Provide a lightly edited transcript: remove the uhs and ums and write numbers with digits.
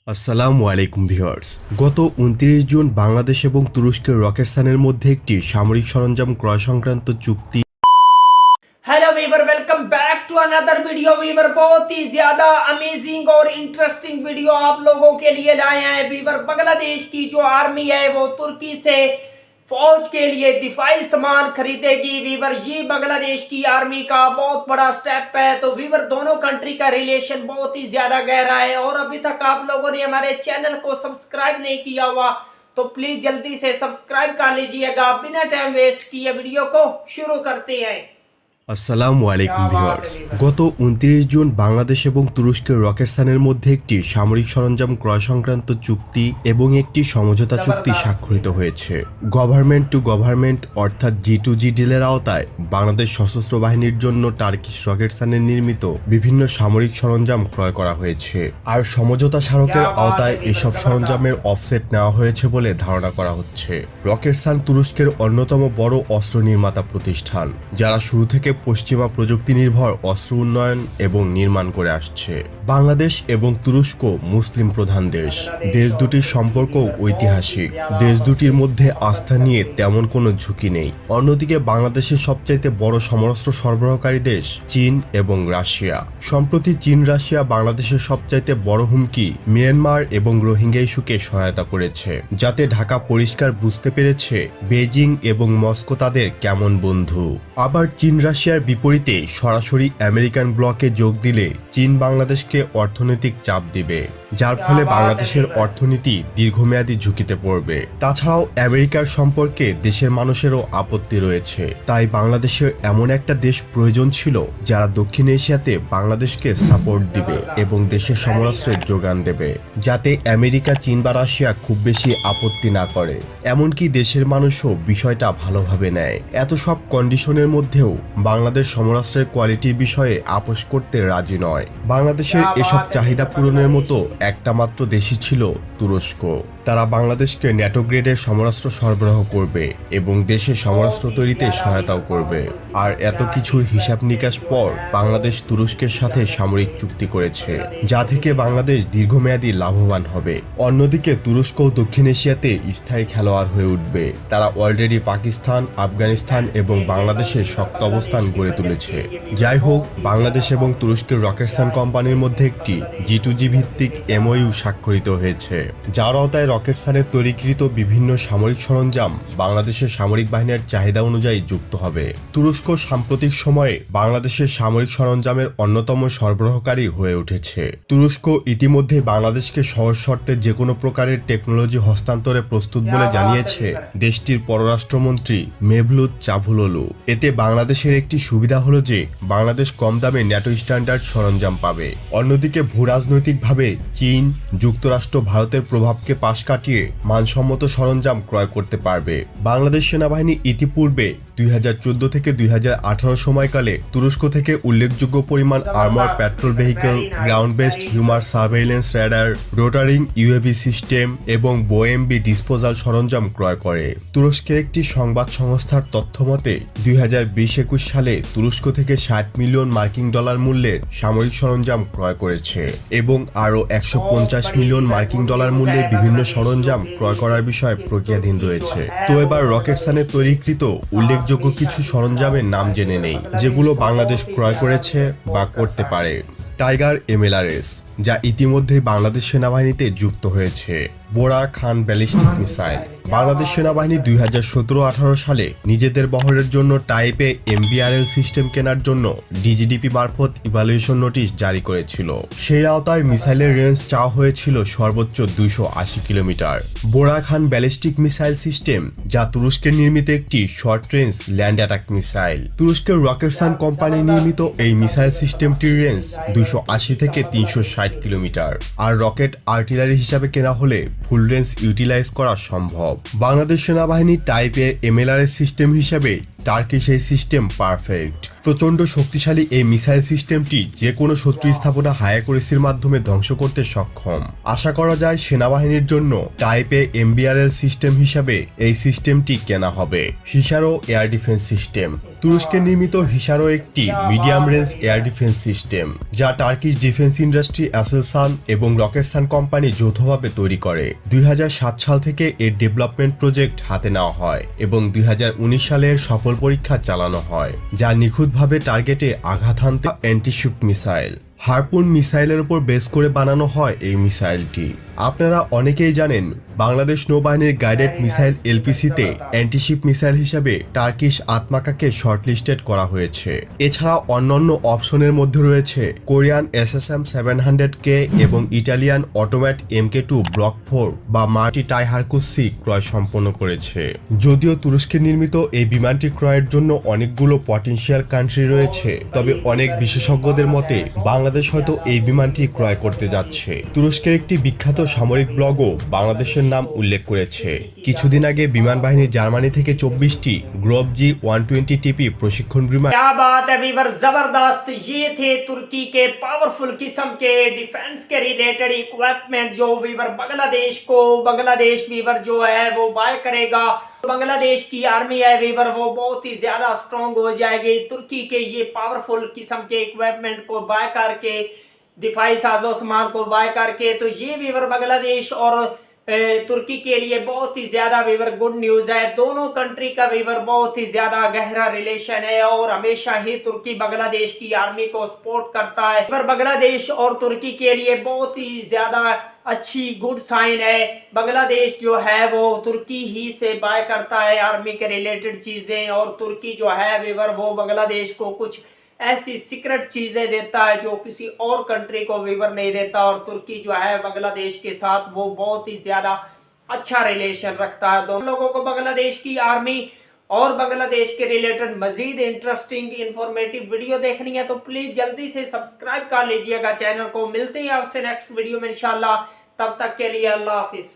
আসসালামু আলাইকুম ভিউয়ার্স। গত 29 জুন বাংলাদেশ এবং তুরস্কের রকেটসানের মধ্যে একটি সামরিক সরঞ্জাম ক্রয় সংক্রান্ত চুক্তি। Hello viewer, welcome back to another video. Viewer बहुत ही ज्यादा अमेजिंग और इंटरेस्टिंग वीडियो आप लोगों के लिए लाए हैं। वीवर बांग्लादेश की जो आर्मी है वो तुर्की से फौज के लिए दिफाई सामान खरीदेगी। वीवर ये बांग्लादेश की आर्मी का बहुत बड़ा स्टेप है। तो वीवर दोनों कंट्री का रिलेशन बहुत ही ज्यादा गहरा है और अभी तक आप लोगों ने हमारे चैनल को सब्सक्राइब नहीं किया हुआ तो प्लीज जल्दी से सब्सक्राइब कर लीजिएगा। बिना टाइम वेस्ट किए वीडियो को शुरू करते हैं। আসসালামু আলাইকুম ভিউয়ার্স। গত 29 জুন বাংলাদেশ এবং তুরস্কের রকেটসানের মধ্যে একটি সামরিক সরঞ্জাম ক্রয় সংক্রান্ত চুক্তি এবং একটি সমঝোতা চুক্তি স্বাক্ষরিত হয়েছে। গভর্নমেন্ট টু গভর্নমেন্ট অর্থাৎ G2G ডিলের আওতায় বাংলাদেশ সশস্ত্র বাহিনীর জন্য টার্কিশ রকেটসানের নির্মিত বিভিন্ন সামরিক সরঞ্জাম ক্রয় করা হয়েছে। আর সমঝোতা স্মারকের আওতায় এসব সরঞ্জামের অফসেট নেওয়া হয়েছে বলে ধারণা করা হচ্ছে। রকেটসান তুরস্কের অন্যতম বড় অস্ত্র নির্মাতা প্রতিষ্ঠান, যারা শুরু থেকে পশ্চিমা প্রযুক্তি নির্ভর অস্ত্র উন্নয়ন এবং নির্মাণ করে আসছে। বাংলাদেশ এবং তুরস্ক মুসলিম প্রধান দেশ। দেশ দুটির সম্পর্ক ঐতিহাসিক। দেশ দুটির মধ্যে আস্থা নিয়ে তেমন কোনো ঝুঁকি নেই। অন্যদিকে বাংলাদেশের সবচাইতে বড় সমরাস্ত্র সরবরাহকারী দেশ চীন এবং রাশিয়া। সম্প্রতি চীন রাশিয়া বাংলাদেশের সবচাইতে বড় হুমকি মিয়ানমার এবং রোহিঙ্গা ইস্যুকে সহায়তা করেছে, যাতে ঢাকা পরিষ্কার বুঝতে পেরেছে বেজিং এবং মস্কো তাদের কেমন বন্ধু। আবার চীন রাশিয়ার বিপরীতে সরাসরি আমেরিকান ব্লকে যোগ দিলে চীন বাংলাদেশকে অর্থনৈতিক চাপ দিবে, যার ফলে বাংলাদেশের অর্থনীতি দীর্ঘমেয়াদী ঝুঁকিতে পড়বে। তাছাড়াও আমেরিকার সম্পর্কে দেশের মানুষেরও আপত্তি রয়েছে। তাই বাংলাদেশের এমন একটা দেশ প্রয়োজন ছিল যারা দক্ষিণ এশিয়াতে বাংলাদেশকে সাপোর্ট দিবে এবং দেশের সমরাস্ত্রের যোগান দেবে, যাতে আমেরিকা চীন বা রাশিয়া খুব বেশি আপত্তি না করে, এমনকি দেশের মানুষও বিষয়টা ভালোভাবে নেয়। এত সব কন্ডিশনের মধ্যেও বাংলাদেশ সমরাস্ত্রের কোয়ালিটির বিষয়ে আপোষ করতে রাজি নয়। বাংলাদেশের এসব চাহিদা পূরণের মতো একটা মাত্র দেশই ছিল তুরস্ক। তারা বাংলাদেশকে ন্যাটো গ্রেডের সমরাস্ত্র সরবরাহ করবে এবং দেশে সমরাস্ত্র তৈরিতে সহায়তাও করবে। আর এত কিছুর হিসাব নিকাশ পর বাংলাদেশ তুরস্কের সাথে সামরিক চুক্তি করেছে, যা থেকে বাংলাদেশ দীর্ঘমেয়াদী লাভবান হবে। অন্যদিকে তুরস্ক দক্ষিণ এশিয়াতে স্থায়ী খেলোয়াড় হয়ে উঠবে। তারা অলরেডি পাকিস্তান, আফগানিস্তান এবং বাংলাদেশের শক্ত অবস্থান গড়ে তুলেছে। যাই হোক, বাংলাদেশ এবং তুরস্কের রকেটসান কোম্পানির মধ্যে একটি G2G ভিত্তিক MOU স্বাক্ষরিত হয়েছে, যার আওতায় রকেটসানের তৈরিকৃত বিভিন্ন সামরিক সরঞ্জাম বাংলাদেশের সামরিক বাহিনীর চাহিদা অনুযায়ী যুক্ত হবে। তুরস্ক সাম্প্রতিক সময়ে বাংলাদেশের সামরিক সরঞ্জামের অন্যতম সরবরাহকারী হয়ে উঠেছে। তুরস্ক ইতিমধ্যে বাংলাদেশকে সহজ শর্তে যে কোনো প্রকারের টেকনোলজি হস্তান্তরে প্রস্তুত বলে জানিয়েছে দেশটির পররাষ্ট্রমন্ত্রী মেভলুত চাভুলোলু। এতে বাংলাদেশের একটি সুবিধা হলো যে বাংলাদেশ কম দামে ন্যাটো স্ট্যান্ডার্ড সরঞ্জাম পাবে। অন্যদিকে ভূরাজনৈতিকভাবে চীন, যুক্তরাষ্ট্র, ভারতের প্রভাবকে পাশ কাটিয়ে মানসম্মত সরঞ্জাম ক্রয় করতে পারবে। বাংলাদেশ সেনাবাহিনী ইতিপূর্বে 2014 থেকে 2018 সময়কালে তুরস্ক থেকে উল্লেখযোগ্য পরিমাণ armour patrol vehicle, ground based human surveillance radar, rotary UAV system এবং বোএমবি ডিসপোজাল সরঞ্জাম ক্রয় করে। তুরস্কের একটি সংবাদ সংস্থার তথ্য মতে 2020-21 সালে তুরস্ক থেকে $60 মিলিয়ন মার্কিন ডলার মূল্যের সামরিক সরঞ্জাম ক্রয় করেছে এবং আরও $150 মিলিয়ন মার্কিন ডলার মূল্যের বিভিন্ন সরঞ্জাম ক্রয় করার বিষয়ে প্রক্রিয়াধীন রয়েছে। তো এবার রকেটসানের তৈরিকৃত উল্লেখযোগ্য কিছু সরঞ্জামের নাম জেনে নেই, যেগুলো বাংলাদেশ ক্রয় করেছে বা করতে পারে। টাইগার MLRS, যা ইতিমধ্যে বাংলাদেশ সেনাবাহিনীতে যুক্ত হয়েছে। বোরা খান ব্যালিস্টিক মিসাইল। বাংলাদেশ সেনাবাহিনী 2017-18 সালে নিজেদের বহরের জন্য টাইপে MBRL সিস্টেম কেনার জন্য DGDP মারফত ইভালুয়েশন নোটিশ জারি করেছিল। সেই আওতায় মিসাইলের রেঞ্জ চাওয়া হয়েছিল সর্বোচ্চ 280 কিলোমিটার। বোরা খান ব্যালিস্টিক মিসাইল সিস্টেম, যা তুরস্কের নির্মিত একটি short range land attack missile. তুরস্কের রকেটসান কোম্পানি নির্মিত এই মিসাইল সিস্টেমটির রেঞ্জ 280 থেকে 360 কিলোমিটার। আর রকেট আর্টিলারি হিসাবে কেনা হলে ফুল রেঞ্জ ইউটিলাইজ করা সম্ভব। বাংলাদেশ সেনাবাহিনী টাইপে MLRS সিস্টেম হিসেবে টার্কিশ এই সিস্টেম পারফেক্ট। প্রচণ্ড শক্তিশালী এই মিসাইল সিস্টেমটি যে কোনো শত্রু স্থাপনা হায়াকোরেসির মাধ্যমে ধ্বংস করতে সক্ষম। আশা করা যায় সেনাবাহিনীর জন্য টাইপ এ MBRL সিস্টেম হিসাবে এই সিস্টেমটি কেনা হবে। হিসারো এয়ার ডিফেন্স সিস্টেম। তুরস্কের নির্মিত হিসারো একটি medium range air defence system, যা টার্কিশ ডিফেন্স ইন্ডাস্ট্রি অ্যাসেলসান এবং রকেটসান কোম্পানি যৌথভাবে তৈরি করে। 2007 সাল থেকে এর ডেভেলপমেন্ট প্রজেক্ট হাতে নেওয়া হয় এবং 2019 সালের সফল পরীক্ষা চালানো হয়, যা নিখুঁতভাবে টার্গেটে আঘাত হানতে অ্যান্টিশিপ মিসাইল হারপুন মিসাইলের উপর বেস করে বানানো হয় এই মিসাইলটি। আপনারা অনেকেই জানেন বাংলাদেশ নৌবাহিনীর গাইডেড মিসাইল LPC-তে অ্যান্টিশিপ মিসাইল হিসেবে টার্কিশ আতমাকাকে শর্টলিস্টেড করা হয়েছে। এছাড়া অন্যান্য অপশনের মধ্যে রয়েছে কোরিয়ান SSM-700K এবং ইটালিয়ান অটোম্যাট MK2 ব্লক 4 বা মার্টি টাই হারকুস-সি ক্রয় সম্পন্ন করেছে। যদিও তুরস্কের নির্মিত এই বিমানটি ক্রয়ের জন্য অনেকগুলো পটেনশিয়াল কান্ট্রি রয়েছে, তবে অনেক বিশেষজ্ঞদের মতে বাংলাদেশ হয়তো এই বিমানটি ক্রয় করতে যাচ্ছে। তুরস্কের একটি বিখ্যাত সামরিক ব্লগও বাংলাদেশের নাম উল্লেখ করেছে। কিছুদিন আগে বিমান বাহিনী জার্মানি থেকে 24টি গ্লোব G120TP प्रशिक्षण विमान। क्या बात है वीवर, जबरदस्त। ये थे तुर्की के पावरफुल किस्म के डिफेंस के रिलेटेड इक्विपमेंट जो वीवर बांग्लादेश वीवर जो है वो बाय करेगा। बांग्लादेश की आर्मी है वीवर वो बहुत ही ज्यादा स्ट्रॉन्ग हो जाएगी तुर्की के ये पावरफुल किस्म के इक्विपमेंट को बाय करके, दिफाई साजो सामान को बाय करके। तो ये वीवर बांग्लादेश और तुर्की के लिए बहुत ही ज्यादा वीवर गुड न्यूज है। दोनों कंट्री का वीवर बहुत ही ज्यादा गहरा रिलेशन है और हमेशा ही तुर्की बांग्लादेश की आर्मी को सपोर्ट करता है। वीवर बांग्लादेश और तुर्की के लिए बहुत ही ज्यादा अच्छी गुड साइन है। बांग्लादेश जो है वो तुर्की ही से बाय करता है आर्मी के रिलेटेड चीजें, और तुर्की जो है वीवर वो बांग्लादेश को कुछ ऐसी सीक्रेट चीजें देता है जो किसी और कंट्री को वीवर नहीं देता। और तुर्की जो है बांग्लादेश के साथ वो बहुत ही ज्यादा अच्छा रिलेशन रखता है। दोनों लोगों को बांग्लादेश की आर्मी और बांग्लादेश के रिलेटेड मजीद इंटरेस्टिंग इंफॉर्मेटिव वीडियो देखनी है तो प्लीज जल्दी से सब्सक्राइब कर लीजिएगा चैनल को। मिलते हैं आपसे नेक्स्ट वीडियो में इंशाल्लाह, तब तक के लिए अल्लाह हाफिज।